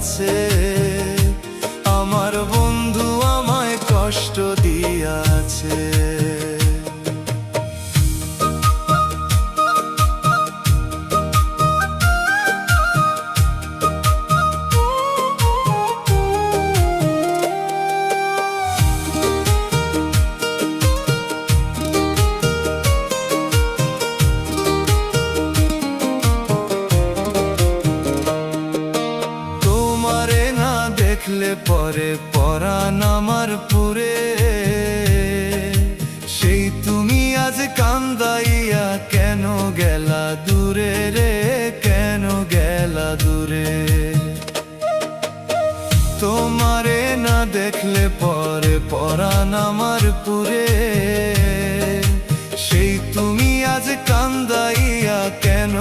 আছে, আমার বন্ধু আমায় কষ্ট দিয়াছে। দেখলে পরে পরাণ আমার পুরে, সেই তুমি আজ কান্দাইয়া কেন গেলা দূরে রে, কেন গেলা দূরে। তোমারে না দেখলে পরে পরাণ আমার পুরে, সেই তুমি আজ কান্দাইয়া কেন